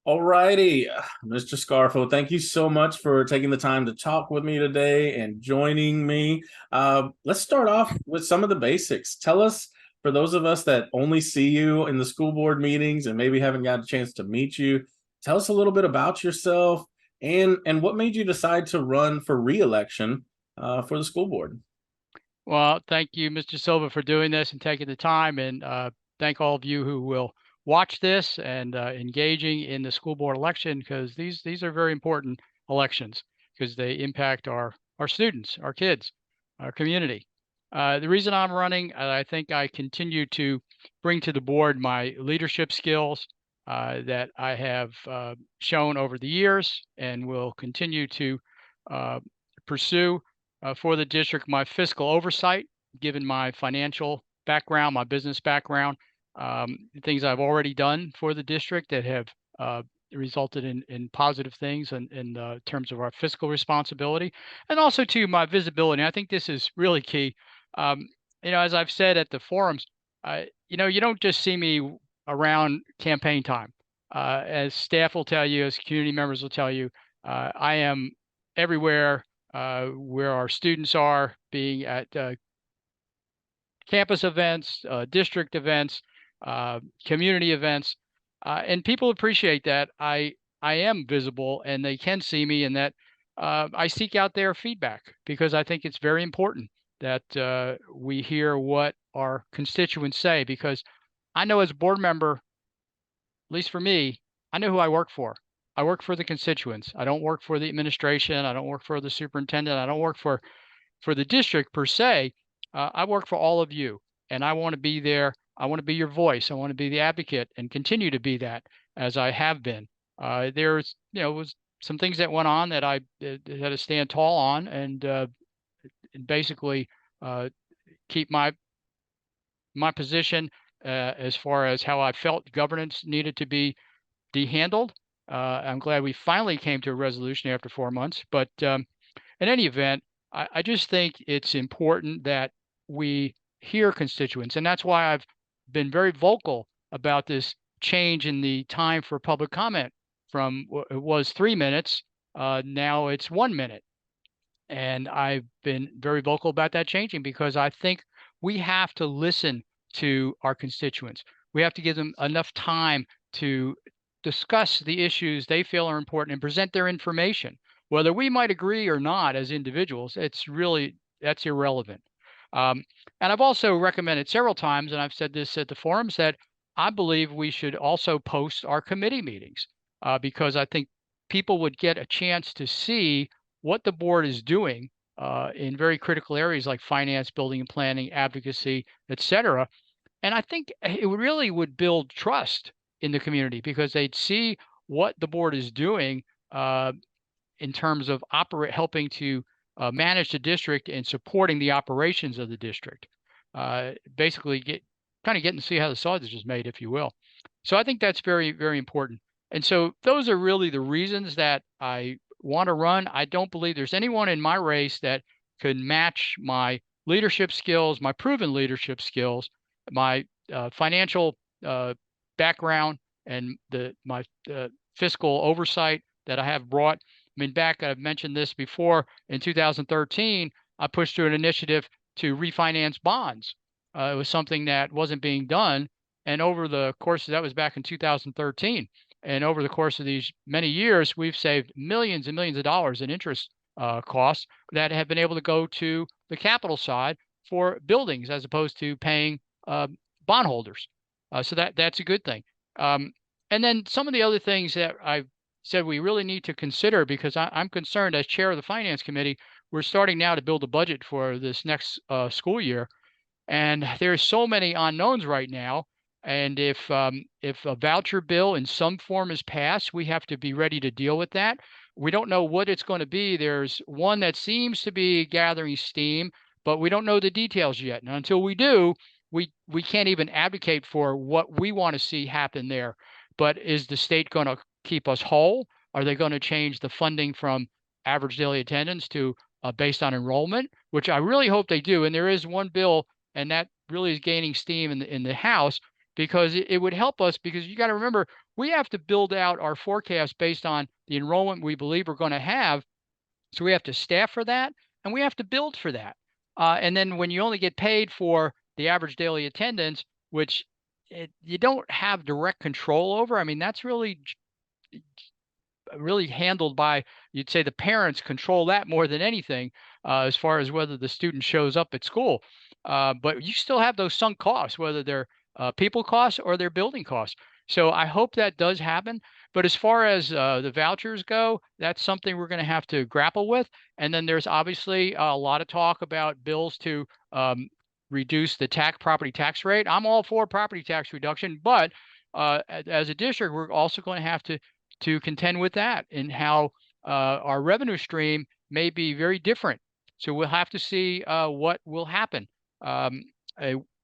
All righty, Mr. Scarfo, thank you so much for taking the time to talk with me today and joining me. Let's start off with some of the basics. Tell us, for those of us that only see you in the school board meetings and maybe haven't got a chance to meet you, tell us a little bit about yourself and what made you decide to run for re-election for the school board. Well, thank you, Mr. Silva, for doing this and taking the time, and thank all of you who will watch this and engaging in the school board election because these are very important elections because they impact our students, our kids, our community. The reason I'm running, I think I continue to bring to the board my leadership skills that I have shown over the years and will continue to uh, pursue for the district, my fiscal oversight, given my financial background, my business background, things I've already done for the district that have resulted in positive things in terms of our fiscal responsibility, and also to my visibility. I think this is really key. Um, as I've said at the forums, you don't just see me around campaign time. As staff will tell you, as community members will tell you, I am everywhere where our students are, being at campus events, district events, community events, and people appreciate that I am visible and they can see me, and that I seek out their feedback because I think it's very important that we hear what our constituents say. Because I know as a board member, at least for me, I know who I work for. I work for the constituents. I don't work for the administration. I don't work for the superintendent. I don't work for the district per se. I work for all of you, and I want to be there. I want to be your voice. I want to be the advocate and continue to be that as I have been. There's, was some things that went on that I had to stand tall on and basically uh, keep my position as far as how I felt governance needed to be handled. I'm glad we finally came to a resolution after 4 months. But in any event, I just think it's important that we hear constituents. And that's why I've been very vocal about this change in the time for public comment from it was 3 minutes. Now it's 1 minute. And I've been very vocal about that changing because I think we have to listen to our constituents. We have to give them enough time to discuss the issues they feel are important and present their information. Whether we might agree or not as individuals, that's irrelevant. Um, and I've also recommended several times, and I've said this at the forums, that I believe we should also post our committee meetings because I think people would get a chance to see what the board is doing in very critical areas like finance, building and planning, advocacy, et cetera. And I think it really would build trust in the community because they'd see what the board is doing in terms of helping to manage the district and supporting the operations of the district. Basically, getting to see how the sausage is made, if you will. So I think that's very, very important. And so those are really the reasons that I want to run. I don't believe there's anyone in my race that could match my leadership skills, my proven leadership skills, my financial background, and my fiscal oversight that I have brought. I mean, I've mentioned this before. In 2013, I pushed through an initiative to refinance bonds. It was something that wasn't being done, and over the course that was back in 2013. And over the course of these many years, we've saved millions and millions of dollars in interest costs that have been able to go to the capital side for buildings as opposed to paying bondholders. So that's a good thing. Um, and then some of the other things that I've said we really need to consider because I'm concerned as chair of the finance committee, we're starting now to build a budget for this next school year, and there's so many unknowns right now. And if a voucher bill in some form is passed, we have to be ready to deal with that. We don't know what it's going to be. There's one that seems to be gathering steam, but we don't know the details yet. And until we do, we can't even advocate for what we want to see happen there. But is the state going to keep us whole? Are they going to change the funding from average daily attendance to based on enrollment, which I really hope they do. And there is one bill, and that really is gaining steam in the House because it would help us because you got to remember we have to build out our forecast based on the enrollment we believe we're going to have. So we have to staff for that, and we have to build for that. And then when you only get paid for the average daily attendance, which you don't have direct control over, I mean, that's really handled by, you'd say, the parents control that more than anything, as far as whether the student shows up at school. But you still have those sunk costs, whether they're people costs or they're building costs. So I hope that does happen. But as far as the vouchers go, that's something we're going to have to grapple with. And then there's obviously a lot of talk about bills to reduce the property tax rate. I'm all for property tax reduction, but as a district, we're also going to have to contend with that, and how our revenue stream may be very different. So we'll have to see what will happen. Um,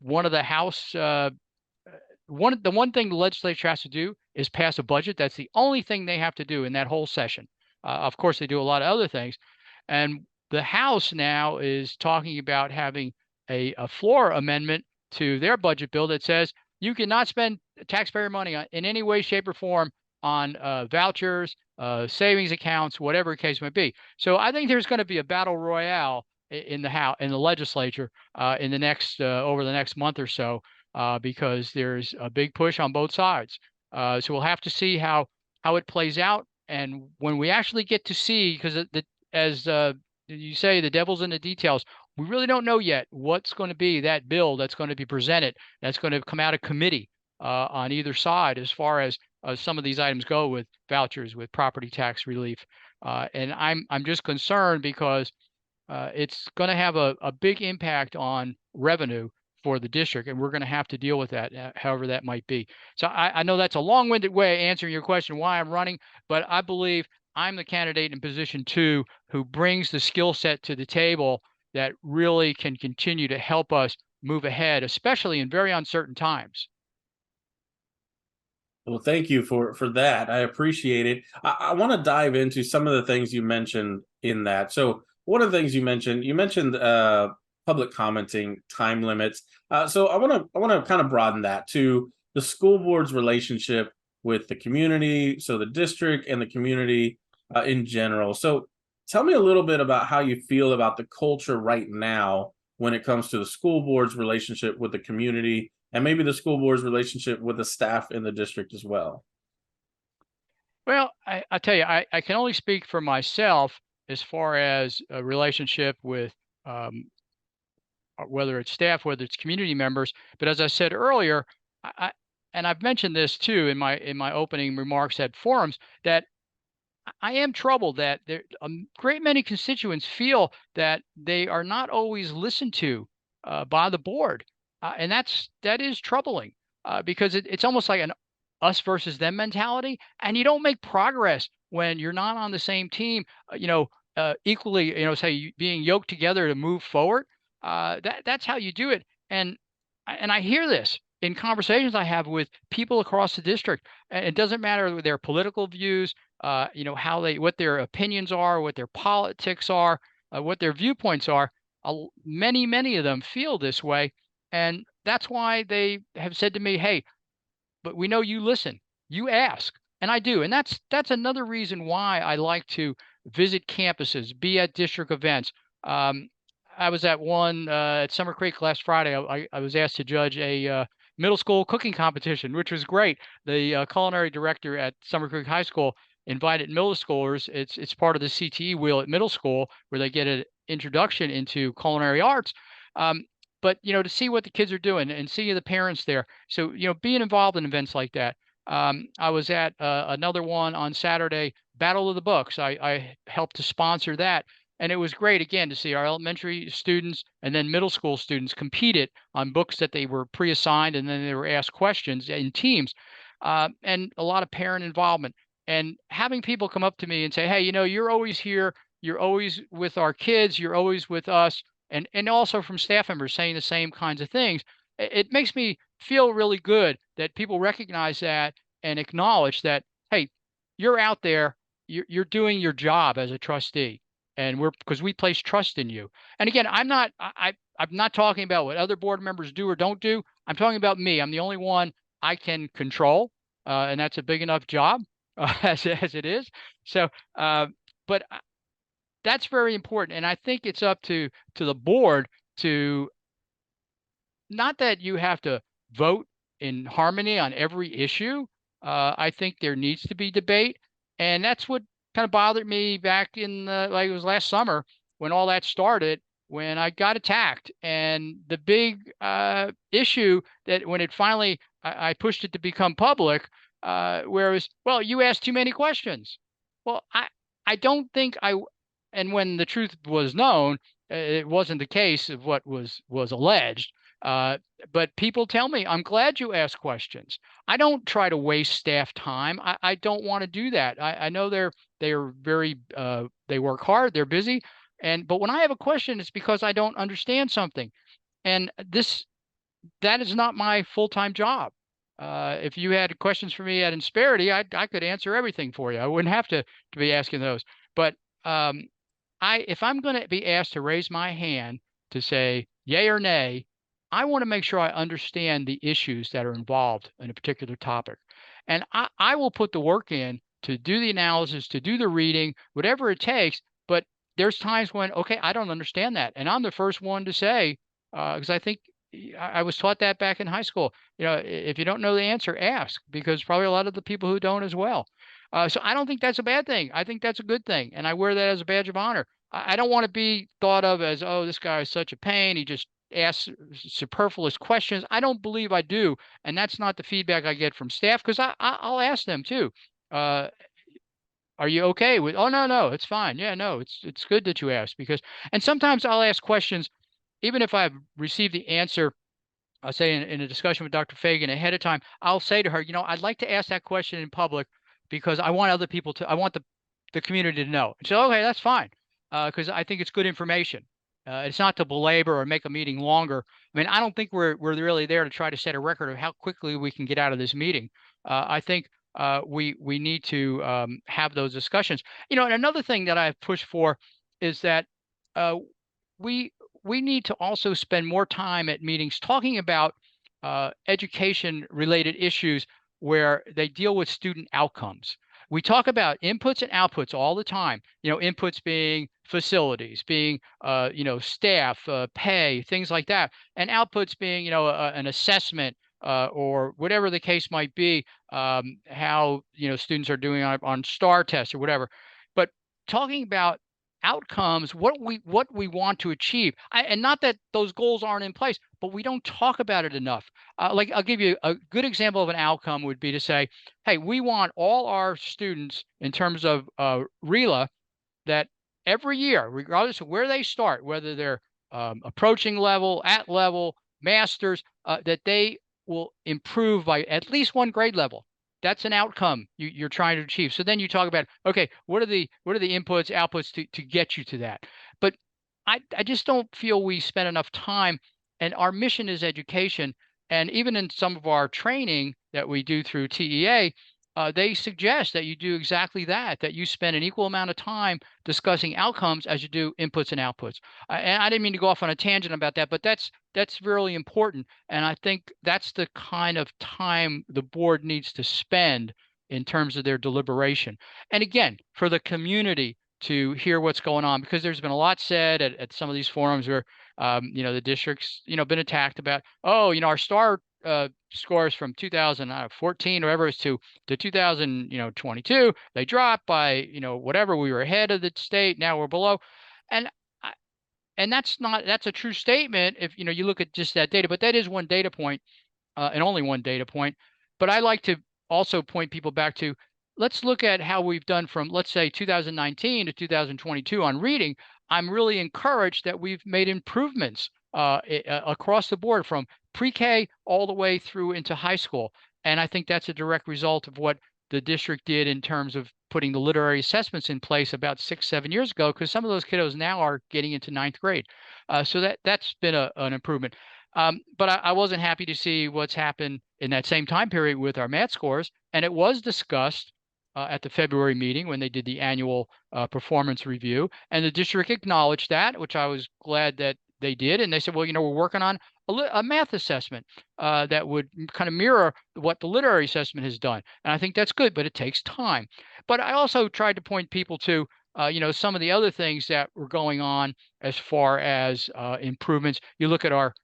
one of the House, the one thing the legislature has to do is pass a budget. That's the only thing they have to do in that whole session. Of course, they do a lot of other things. And the House now is talking about having a floor amendment to their budget bill that says you cannot spend taxpayer money in any way, shape, or form on vouchers, savings accounts, whatever the case may be. So I think there's going to be a battle royale in the House, in the legislature, in the next over the next month or so, because there's a big push on both sides. So we'll have to see how it plays out, and when we actually get to see, because as you say, the devil's in the details. We really don't know yet what's going to be that bill that's going to be presented, that's going to come out of committee on either side, as far as some of these items go, with vouchers, with property tax relief. And I'm just concerned because it's going to have a big impact on revenue for the district, and we're going to have to deal with that, however that might be. So I know that's a long-winded way of answering your question why I'm running, but I believe I'm the candidate in position 2 who brings the skill set to the table that really can continue to help us move ahead, especially in very uncertain times. Well, thank you for that. I appreciate it. I want to dive into some of the things you mentioned in that. So one of the things you mentioned public commenting, time limits. So I want to kind of broaden that to the school board's relationship with the community, so the district and the community in general. So tell me a little bit about how you feel about the culture right now when it comes to the school board's relationship with the community, and maybe the school board's relationship with the staff in the district as well. Well, I tell you, I can only speak for myself as far as a relationship with, um, whether it's staff, whether it's community members. But as I said earlier, I and I've mentioned this too in my opening remarks at forums, that I am troubled that there a great many constituents feel that they are not always listened to by the board, and that is troubling, because it's almost like an us versus them mentality, and you don't make progress when you're not on the same team. Equally, say being yoked together to move forward. That's how you do it, and I hear this in conversations I have with people across the district. And it doesn't matter their political views, how what their opinions are, what their politics are, what their viewpoints are. Many of them feel this way, and that's why they have said to me, "Hey, but we know you listen, you ask," and I do, and that's another reason why I like to visit campuses, be at district events. Um, I was at one at Summer Creek last Friday. I was asked to judge a middle school cooking competition, which was great. The culinary director at Summer Creek High School invited middle schoolers. It's part of the CTE wheel at middle school where they get an introduction into culinary arts. Um, but to see what the kids are doing and see the parents there. So being involved in events like that. I was at another one on Saturday, Battle of the Books. I helped to sponsor that, and it was great again to see our elementary students and then middle school students competed on books that they were pre-assigned, and then they were asked questions in teams, and a lot of parent involvement. And having people come up to me and say, "Hey, you're always here. You're always with our kids. You're always with us," and also from staff members saying the same kinds of things. It makes me feel really good that people recognize that and acknowledge that, hey, you're out there, you're doing your job as a trustee, and we're because we place trust in you. And again, I'm not talking about what other board members do or don't do. I'm talking about me. I'm the only one I can control. and that's a big enough job as it is. So, but that's very important, and I think it's up to the board to, not that you have to vote in harmony on every issue. I think there needs to be debate, and that's what kind of bothered me back in like it was last summer when all that started, when I got attacked, and the big issue that when it finally I pushed it to become public, where it was, well, you asked too many questions. Well, I don't think and when the truth was known, it wasn't the case of what was alleged. Uh, but people tell me, I'm glad you ask questions. I don't try to waste staff time. I don't want to do that. I know they're very they work hard, they're busy. But when I have a question, it's because I don't understand something. And that is not my full-time job. If you had questions for me at Insperity, I could answer everything for you. I wouldn't have to be asking those. But um, if I'm going to be asked to raise my hand to say yay or nay, I want to make sure I understand the issues that are involved in a particular topic. And I will put the work in to do the analysis, to do the reading, whatever it takes. But there's times when, okay, I don't understand that. And I'm the first one to say, because I think I was taught that back in high school. If you don't know the answer, ask, because probably a lot of the people who don't as well. So I don't think that's a bad thing. I think that's a good thing, and I wear that as a badge of honor. I don't want to be thought of as, oh, this guy is such a pain. He just asks superfluous questions. I don't believe I do, and that's not the feedback I get from staff, because I'll ask them too. Uh, are you okay with? Oh, no, no, it's fine. Yeah, no, it's good that you asked, because, and sometimes I'll ask questions even if I've received the answer. I'll say in a discussion with Dr. Fagan ahead of time, I'll say to her, I'd like to ask that question in public because I want other people to, I want the community to know. So, okay, that's fine. Because I think it's good information. It's not to belabor or make a meeting longer. I mean, I don't think we're really there to try to set a record of how quickly we can get out of this meeting. I think we need to have those discussions. And another thing that I've pushed for is that uh, we we need to also spend more time at meetings talking about education related issues where they deal with student outcomes. We talk about inputs and outputs all the time. Inputs being facilities, being staff, pay, things like that, and outputs being an assessment or whatever the case might be, how students are doing on STAR tests or whatever. But talking about outcomes, what we want to achieve, and not that those goals aren't in place, but we don't talk about it enough. Like, I'll give you a good example of an outcome would be to say, hey, we want all our students in terms of RELA, that every year, regardless of where they start, whether they're approaching level, at level, masters, that they will improve by at least one grade level. That's an outcome you're trying to achieve. So then you talk about, okay, what are the inputs, outputs to get you to that? But I just don't feel we spend enough time, and our mission is education. And even in some of our training that we do through TEA, they suggest that you do exactly that you spend an equal amount of time discussing outcomes as you do inputs and outputs. And I didn't mean to go off on a tangent about that, but that's really important. And I think that's the kind of time the board needs to spend in terms of their deliberation. And again, for the community to hear what's going on, because there's been a lot said at some of these forums where, the district's, been attacked about, oh, our STAR scores from 2014 or whatever it is to 2022, they dropped by, whatever, we were ahead of the state, now we're below. And that's a true statement if you look at just that data, but that is one data point, and only one data point. But I like to also point people back to, let's look at how we've done from, let's say, 2019 to 2022 on reading. I'm really encouraged that we've made improvements across the board from pre-K all the way through into high school. And I think that's a direct result of what the district did in terms of putting the literary assessments in place about 6-7 years ago, because some of those kiddos now are getting into ninth grade. So that's been an improvement. But I wasn't happy to see what's happened in that same time period with our math scores. And it was discussed at the February meeting when they did the annual performance review. And the district acknowledged that, which I was glad that they did. And they said, well, we're working on a math assessment that would kind of mirror what the literary assessment has done. And I think that's good, but it takes time. But I also tried to point people to, some of the other things that were going on as far as improvements. You look at our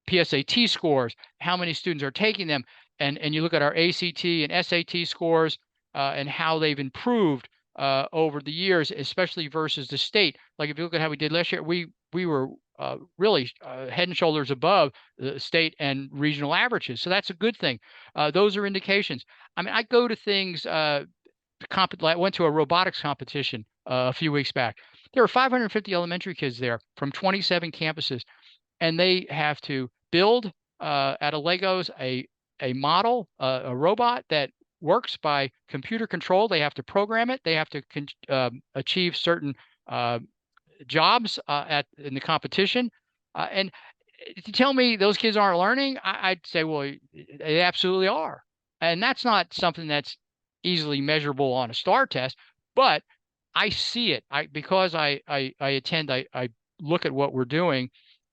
PSAT scores, how many students are taking them, and you look at our ACT and SAT scores and how they've improved over the years, especially versus the state. Like if you look at how we did last year, we were really head and shoulders above the state and regional averages. So that's a good thing. Those are indications. I mean, I go to things. I went to a robotics competition a few weeks back. There were 550 elementary kids there from 27 campuses, and they have to build out of Legos a model, a robot that works by computer control. They have to program it. They have to achieve certain uh, jobs in the competition. And to tell me those kids aren't learning, I'd say, well, they absolutely are. And that's not something that's easily measurable on a STAR test, but I see it. Because I attend, I look at what we're doing,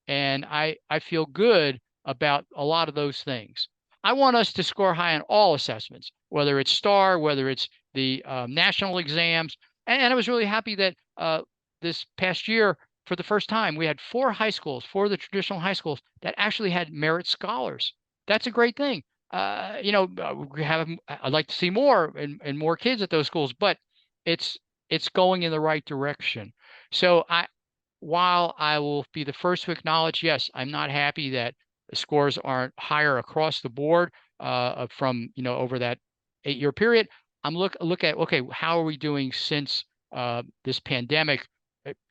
and I feel good about a lot of those things. I want us to score high on all assessments, whether it's STAR, whether it's the national exams. And I was really happy that this past year, for the first time, we had four of the traditional high schools that actually had merit scholars. That's a great thing. I'd like to see more and more kids at those schools, but it's it's going in the right direction. So while I will be the first to acknowledge, yes, I'm not happy that the scores aren't higher across the board from over that 8-year period. I'm look at, okay, how are we doing since this pandemic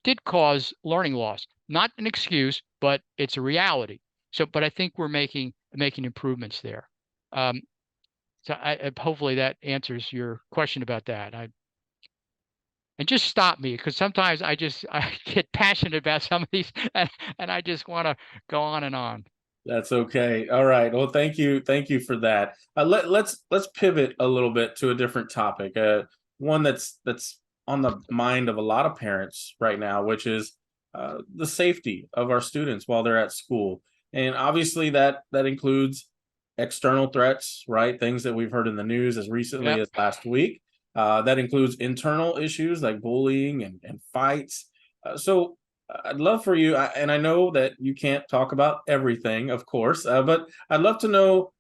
did cause learning loss? Not an excuse, but it's a reality. So, but I think we're making improvements there. Um, so hopefully that answers your question about that. And just stop me, because sometimes I get passionate about some of these, and I just want to go on and on. That's okay. All right. Well, thank you for that. Let's pivot a little bit to a different topic. One that's on the mind of a lot of parents right now, which is the safety of our students while they're at school, and obviously that includes external threats, right? Things that we've heard in the news as recently Yep. as last week. That includes internal issues like bullying and fights. So I'd love for you, and I know that you can't talk about everything, of course, but I'd love to know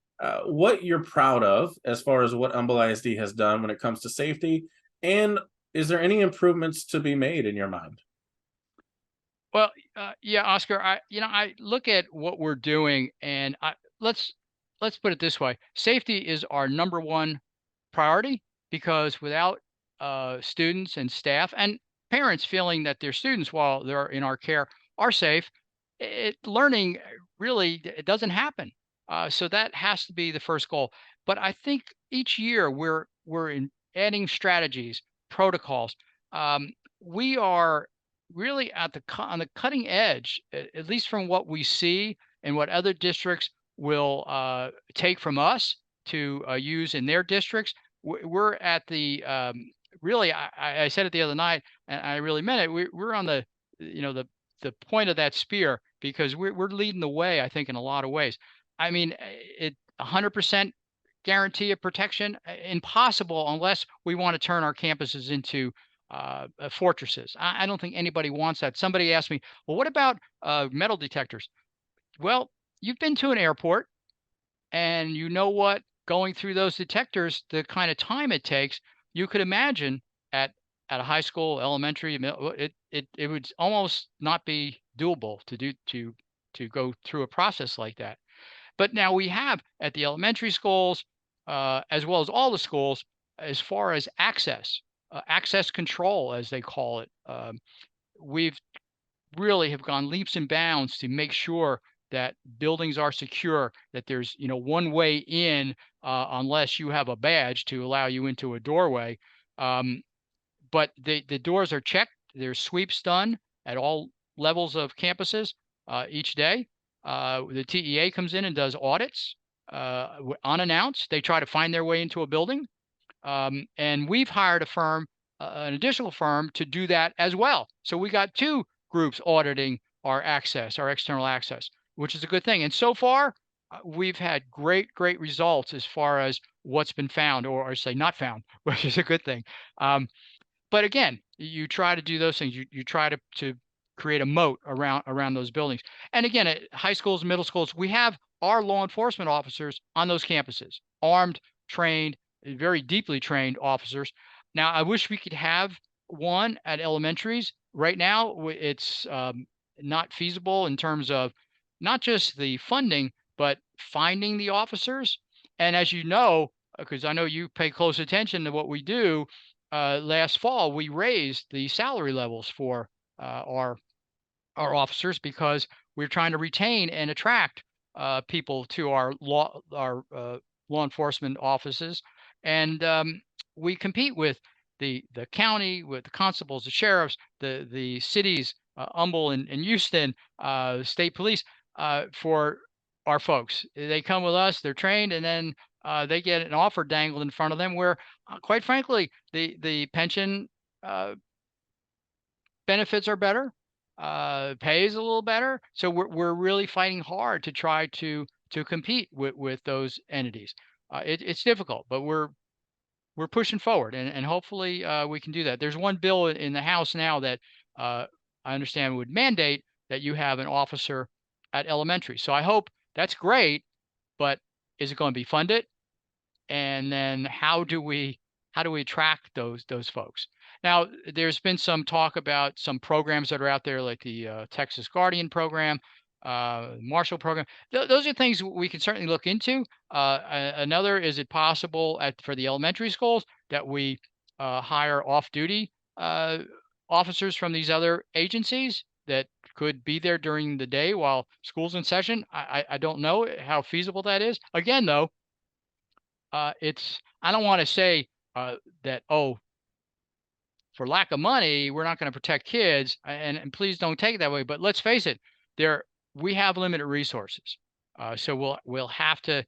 what you're proud of as far as what Humble ISD has done when it comes to safety, and is there any improvements to be made in your mind? Well, yeah, Oscar, I look at what we're doing, and let's put it this way: safety is our number one priority, because without students and staff and parents feeling that their students, while they're in our care, are safe, learning really it doesn't happen. So that has to be the first goal. But I think each year we're adding strategies, protocols. We are really on the cutting edge, at least from what we see and what other districts will take from us to use in their districts. We're at the really. I said it the other night, and I really meant it. We're on the the point of that spear, because we're leading the way, I think, in a lot of ways. I mean, 100% guarantee of protection, impossible unless we want to turn our campuses into fortresses. I don't think anybody wants that. Somebody asked me, well, what about metal detectors? Well, you've been to an airport, and you know what going through those detectors, the kind of time it takes. You could imagine at a high school, elementary, it would almost not be doable to go through a process like that. But now we have at the elementary schools, as well as all the schools, as far as access control, as they call it. We've really have gone leaps and bounds to make sure that buildings are secure, that there's one way in, unless you have a badge to allow you into a doorway. Um, but the doors are checked. There's sweeps done at all levels of campuses each day. The TEA comes in and does audits unannounced. They try to find their way into a building, and we've hired a firm, an additional firm, to do that as well. So we got two groups auditing our access, our external access, which is a good thing. And so far, we've had great results as far as what's been found, or say not found, which is a good thing. But again, you try to do those things. You try to create a moat around those buildings. And again, at high schools, middle schools, we have our law enforcement officers on those campuses, armed, trained, very deeply trained officers. Now, I wish we could have one at elementaries. Right now, it's not feasible in terms of not just the funding, but finding the officers. And as you know, because I know you pay close attention to what we do, last fall we raised the salary levels for our officers, because we're trying to retain and attract people to our law enforcement offices. And we compete with the county, with the constables, the sheriffs, the cities, Humble and Houston, state police, for our folks. They come with us, they're trained, and then they get an offer dangled in front of them where, quite frankly, the pension benefits are better, pay is a little better. So we're really fighting hard to try to compete with those entities. It's difficult, but we're pushing forward, and hopefully we can do that. There's one bill in the House now that I understand would mandate that you have an officer at elementary. So I hope that's great, but is it going to be funded? And then how do we attract those folks? Now, there's been some talk about some programs that are out there, like the Texas Guardian program, Marshall program. Those are things we can certainly look into. Another, is it possible for the elementary schools that we hire off-duty officers from these other agencies that could be there during the day while school's in session? I don't know how feasible that is. Again, though, I don't want to say that, oh, for lack of money, we're not going to protect kids, and please don't take it that way. But let's face it, we have limited resources, so we'll have to,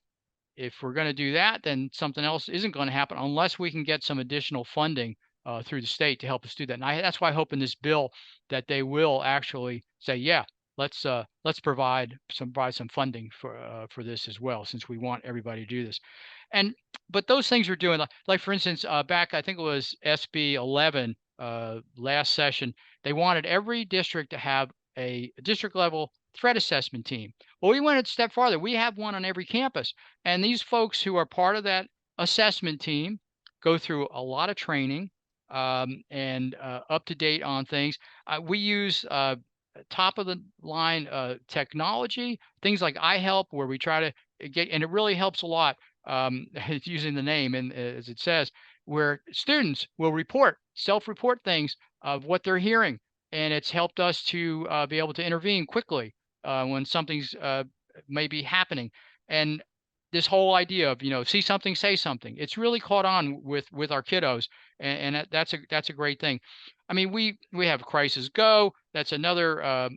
if we're going to do that, then something else isn't going to happen unless we can get some additional funding through the state to help us do that. And that's why I hope in this bill that they will actually say, yeah, let's provide some funding for this as well, since we want everybody to do this. And but those things we're doing, like for instance, back, I think it was SB 11 last session, they wanted every district to have a district level threat assessment team. Well, we went a step farther. We have one on every campus, and these folks who are part of that assessment team go through a lot of training, and up to date on things. We use top of the line technology, things like iHelp, where we try to get, and it really helps a lot. It's using the name, and as it says, where students will self-report things of what they're hearing, and it's helped us to be able to intervene quickly when something's may be happening. And this whole idea of, see something, say something, it's really caught on with our kiddos, and that's a great thing. I mean, we have Crisis Go. That's another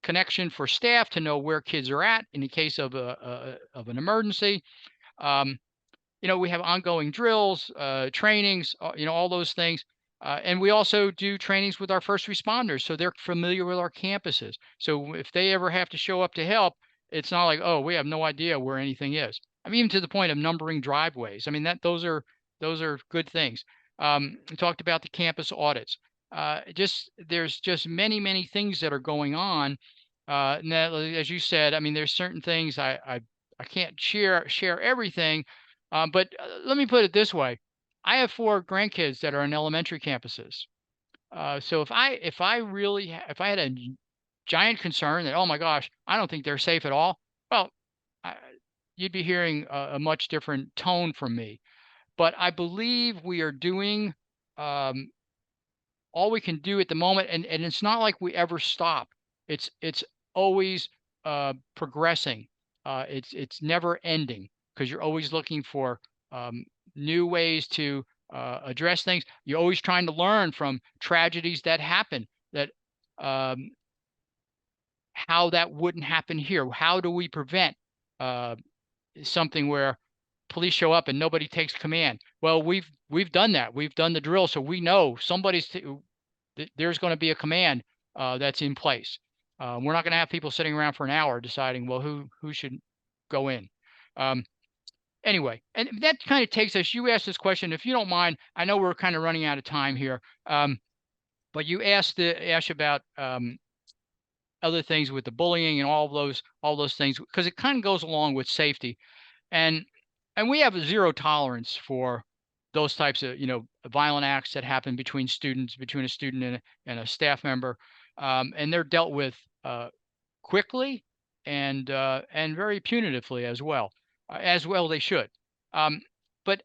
connection for staff to know where kids are at in the case of an emergency. Um, we have ongoing drills, trainings, all those things. And we also do trainings with our first responders, so they're familiar with our campuses. So if they ever have to show up to help, it's not like, oh, we have no idea where anything is. I mean, even to the point of numbering driveways. I mean, those are good things. We talked about the campus audits. There's just many things that are going on. And that, as you said, I mean, there's certain things I can't share everything, but let me put it this way: I have 4 grandkids that are in elementary campuses. So if I had a giant concern that, oh my gosh, I don't think they're safe at all, well, I, you'd be hearing a much different tone from me. But I believe we are doing all we can do at the moment, and it's not like we ever stop. It's always progressing. It's never ending, because you're always looking for new ways to address things. You're always trying to learn from tragedies that happen, that how that wouldn't happen here. How do we prevent something where police show up and nobody takes command? Well, we've done that. We've done the drill, so we know there's going to be a command that's in place. We're not going to have people sitting around for an hour deciding, well, who should go in. Um, anyway, and that kind of takes us. You asked this question, if you don't mind. I know we're kind of running out of time here, but you asked about other things with the bullying and all those things, because it kind of goes along with safety. And we have a zero tolerance for those types of violent acts that happen between students, between a student and a staff member, and they're dealt with quickly and very punitively as well they should. But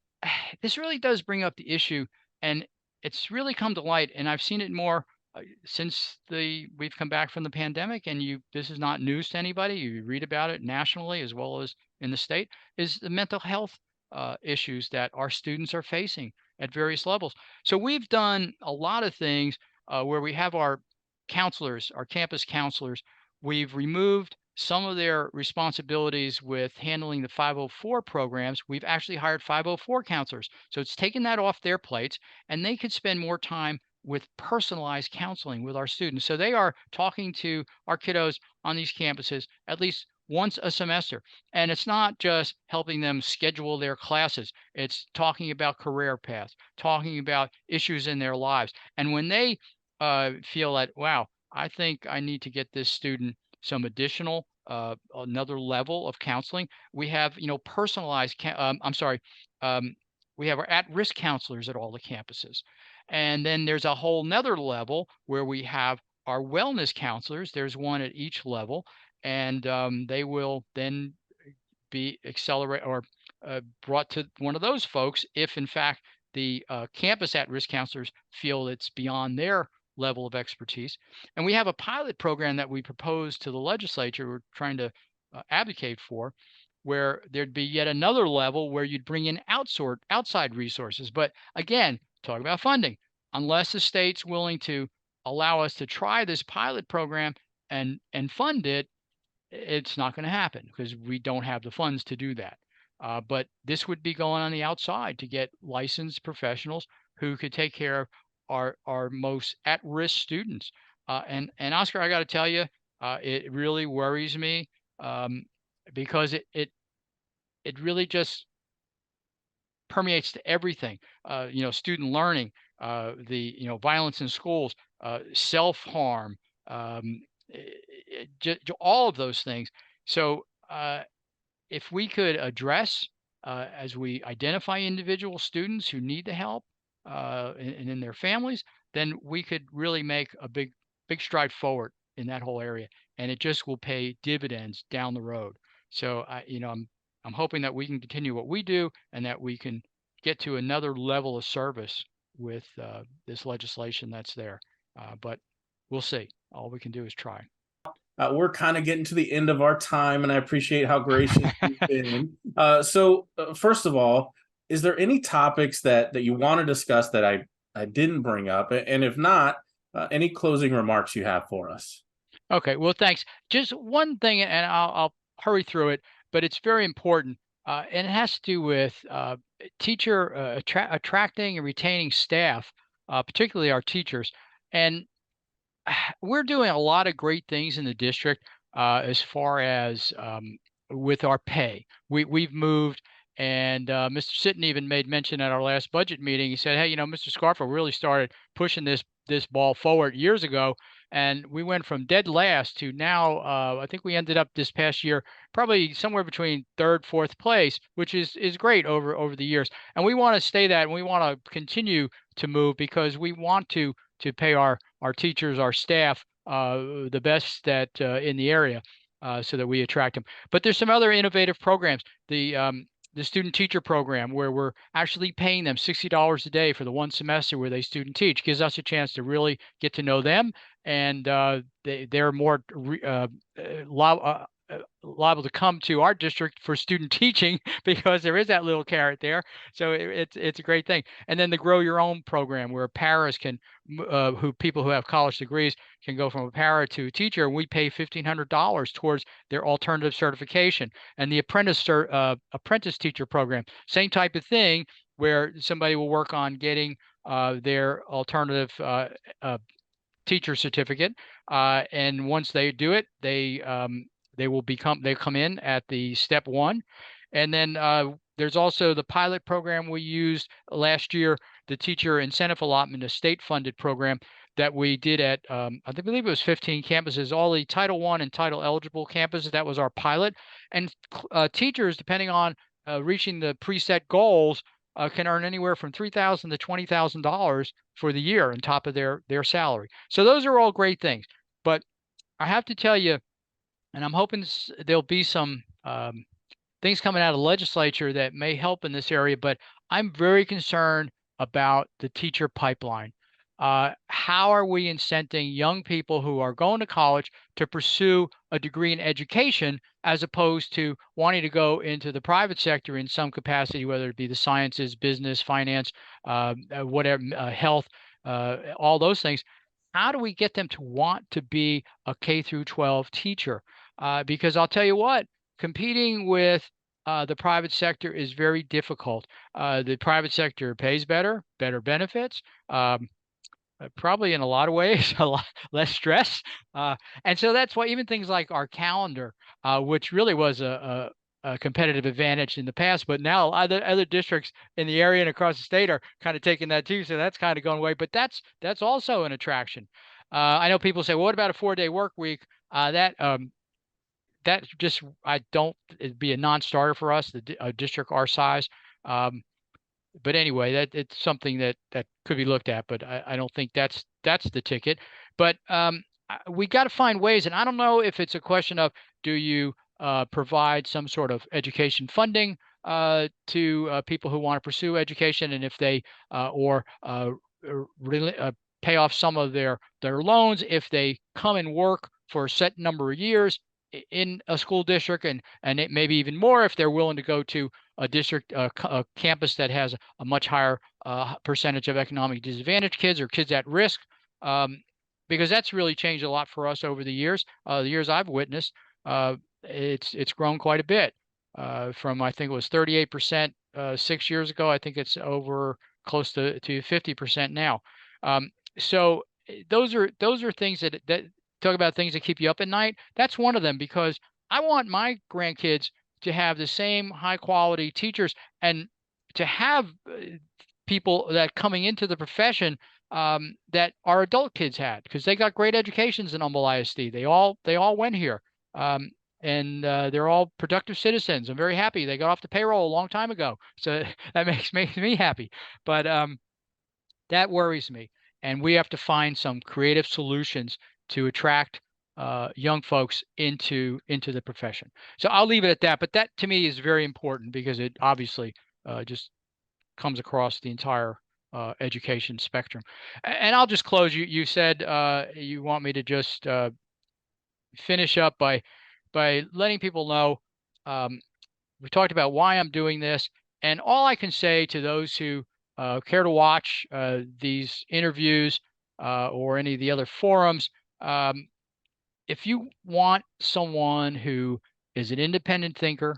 this really does bring up the issue, and it's really come to light, and I've seen it more since we've come back from the pandemic. And this is not news to anybody. You read about it nationally as well as in the state. Is the mental health issues that our students are facing at various levels. So we've done a lot of things where we have our counselors, our campus counselors. We've removed some of their responsibilities with handling the 504 programs. We've actually hired 504 counselors. So it's taken that off their plates, and they could spend more time with personalized counseling with our students. So they are talking to our kiddos on these campuses at least once a semester. And it's not just helping them schedule their classes. It's talking about career paths, talking about issues in their lives. And when they feel that, wow, I think I need to get this student some additional another level of counseling. We have personalized. I'm sorry. We have our at-risk counselors at all the campuses, and then there's a whole nother level where we have our wellness counselors. There's one at each level, and they will then be accelerated or brought to one of those folks if, in fact, the campus at-risk counselors feel it's beyond their level of expertise. And we have a pilot program that we proposed to the legislature. We're trying to advocate for, where there'd be yet another level where you'd bring in outside resources. But again, talk about funding. Unless the state's willing to allow us to try this pilot program and fund it, it's not going to happen because we don't have the funds to do that. But this would be going on the outside to get licensed professionals who could take care of our most at-risk students. And Oscar, I got to tell you, it really worries me because it really just permeates to everything. Student learning, the violence in schools, self-harm, um, all of those things. So if we could address as we identify individual students who need the help and in their families, then we could really make a big stride forward in that whole area, and it just will pay dividends down the road. So I'm hoping that we can continue what we do and that we can get to another level of service with this legislation that's there. But we'll see. All we can do is try. We're kind of getting to the end of our time, and I appreciate how gracious you've been. So, first of all, is there any topics that you want to discuss that I didn't bring up? And if not, any closing remarks you have for us? Okay, well, thanks. Just one thing, and I'll hurry through it, but it's very important, and it has to do with teacher attracting and retaining staff, particularly our teachers. And we're doing a lot of great things in the district as far as with our pay. We've moved, and Mr. Sitton even made mention at our last budget meeting. He said, "Hey, Mr. Scarfo really started pushing this ball forward years ago, and we went from dead last to now. I think we ended up this past year probably somewhere between third, fourth place, which is great over the years. And we want to stay that, and we want to continue to move because we want to pay our teachers, our staff, the best that in the area, so that we attract them. But there's some other innovative programs. The student teacher program, where we're actually paying them $60 a day for the one semester where they student teach, gives us a chance to really get to know them, and they're more liable to come to our district for student teaching because there is that little carrot there. So it's a great thing. And then the Grow Your Own program, where paras can, people who have college degrees can go from a para to a teacher, and we pay $1,500 towards their alternative certification. And the apprentice teacher program, same type of thing, where somebody will work on getting their alternative teacher certificate. And once they do it, they come in at the step one. And then there's also the pilot program we used last year, the teacher incentive allotment, a state-funded program that we did at, I believe it was 15 campuses, all the Title I and Title eligible campuses. That was our pilot. And teachers, depending on reaching the preset goals, can earn anywhere from $3,000 to $20,000 for the year on top of their salary. So those are all great things. But I have to tell you, and I'm hoping there'll be some things coming out of the legislature that may help in this area, but I'm very concerned about the teacher pipeline. How are we incenting young people who are going to college to pursue a degree in education as opposed to wanting to go into the private sector in some capacity, whether it be the sciences, business, finance, whatever, health, all those things? How do we get them to want to be a K through 12 teacher? Because I'll tell you what, competing with the private sector is very difficult. The private sector pays better benefits, probably in a lot of ways, a lot less stress. And so that's why even things like our calendar, which really was a competitive advantage in the past, but now other districts in the area and across the state are kind of taking that too. So that's kind of going away. But that's also an attraction. I know people say, well, what about a 4-day work week? That just I don't it'd be a non-starter for us, a district our size. But anyway, that it's something that could be looked at, but I don't think that's the ticket. But we got to find ways, and I don't know if it's a question of do you provide some sort of education funding to people who want to pursue education, and if they really pay off some of their loans if they come and work for a set number of years in a school district, and it maybe even more if they're willing to go to a district, a campus that has a much higher percentage of economic disadvantaged kids or kids at risk, because that's really changed a lot for us over the years. The years I've witnessed, it's grown quite a bit. From I think it was 38% 6 years ago. I think it's over close to 50% now. So those are things that talk about things that keep you up at night. That's one of them, because I want my grandkids to have the same high quality teachers and to have people that coming into the profession that our adult kids had, because they got great educations in Humble ISD. They all went here. And they're all productive citizens. I'm very happy they got off the payroll a long time ago. So that makes me happy. But that worries me. And we have to find some creative solutions to attract young folks into the profession. So I'll leave it at that. But that to me is very important, because it obviously just comes across the entire education spectrum. And I'll just close. You said you want me to just finish up by letting people know we talked about why I'm doing this, and all I can say to those who care to watch these interviews or any of the other forums, if you want someone who is an independent thinker,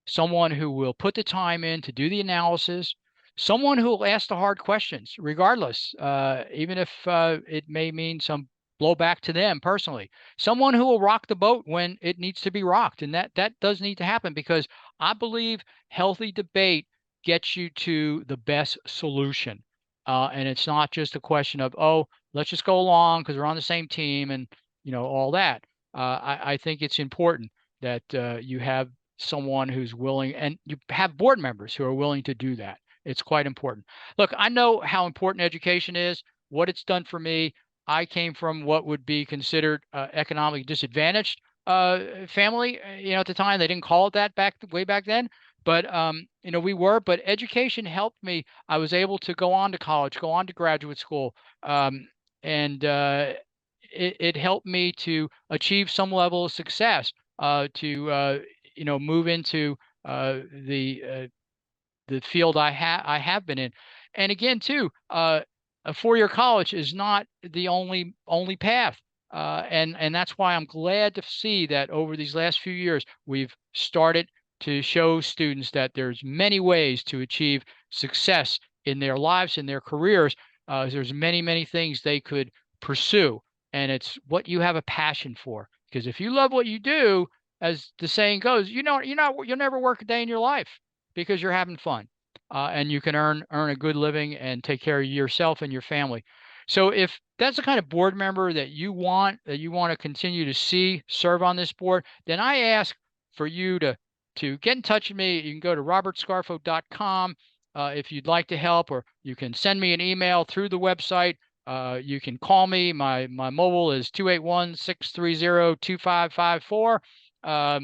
someone who will put the time in to do the analysis, someone who will ask the hard questions, regardless, even if it may mean some blowback to them personally, someone who will rock the boat when it needs to be rocked. And that does need to happen, because I believe healthy debate gets you to the best solution. And it's not just a question of, oh, let's just go along because we're on the same team and, all that. I think it's important that you have someone who's willing, and you have board members who are willing to do that. It's quite important. Look, I know how important education is, what it's done for me. I came from what would be considered economically disadvantaged family. At the time they didn't call it that way back then, but we were. But education helped me. I was able to go on to college, go on to graduate school, and it helped me to achieve some level of success. To move into the field I have been in, and again too. A 4-year college is not the only path. And that's why I'm glad to see that over these last few years, we've started to show students that there's many ways to achieve success in their lives, in their careers. There's many things they could pursue. and it's what you have a passion for. Because if you love what you do, as the saying goes, you'll never work a day in your life because you're having fun, and you can earn a good living and take care of yourself and your family. So if that's the kind of board member that you want to continue to see serve on this board, then I ask for you to get in touch with me. You can go to robertscarfo.com if you'd like to help, or you can send me an email through the website. You can call me. My mobile is 281-630-2554.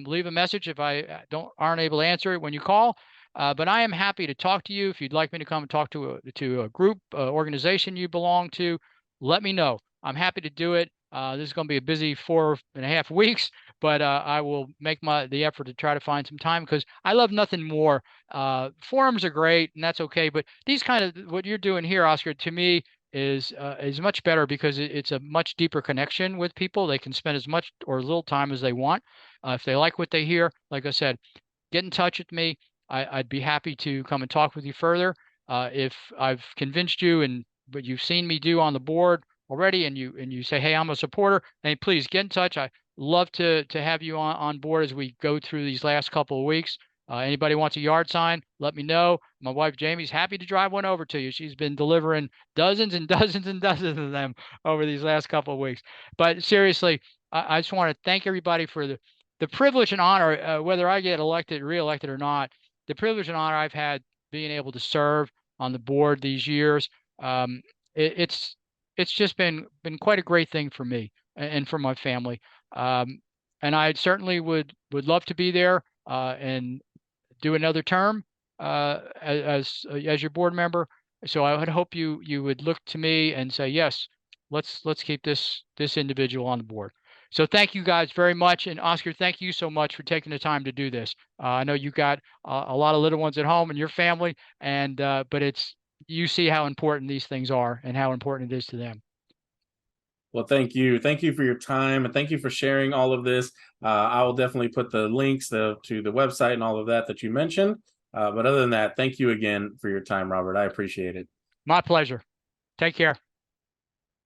Leave a message if I aren't able to answer it when you call. But I am happy to talk to you. If you'd like me to come and talk to a group, organization you belong to, let me know. I'm happy to do it. This is going to be a busy 4.5 weeks, but I will make the effort to try to find some time, because I love nothing more. Forums are great, and that's okay, but these kind of what you're doing here, Oscar, to me is much better, because it's a much deeper connection with people. They can spend as much or as little time as they want. If they like what they hear, like I said, get in touch with me. I'd be happy to come and talk with you further. If I've convinced you but you've seen me do on the board already, and you say, hey, I'm a supporter, hey, please get in touch. I love to have you on board as we go through these last couple of weeks. Anybody wants a yard sign, let me know. My wife Jamie's happy to drive one over to you. She's been delivering dozens and dozens and dozens of them over these last couple of weeks. But seriously, I just want to thank everybody for the privilege and honor, whether I get reelected or not, the privilege and honor I've had being able to serve on the board these years. Um, it's just been quite a great thing for me and for my family. Um, and I certainly would love to be there and do another term as your board member. So I would hope you would look to me and say, yes, let's keep this individual on the board. So thank you guys very much. And Oscar, thank you so much for taking the time to do this. I know you got a lot of little ones at home and your family, but you see how important these things are and how important it is to them. Well, thank you. Thank you for your time, and thank you for sharing all of this. I will definitely put the links to the website and all of that you mentioned. But other than that, thank you again for your time, Robert. I appreciate it. My pleasure. Take care.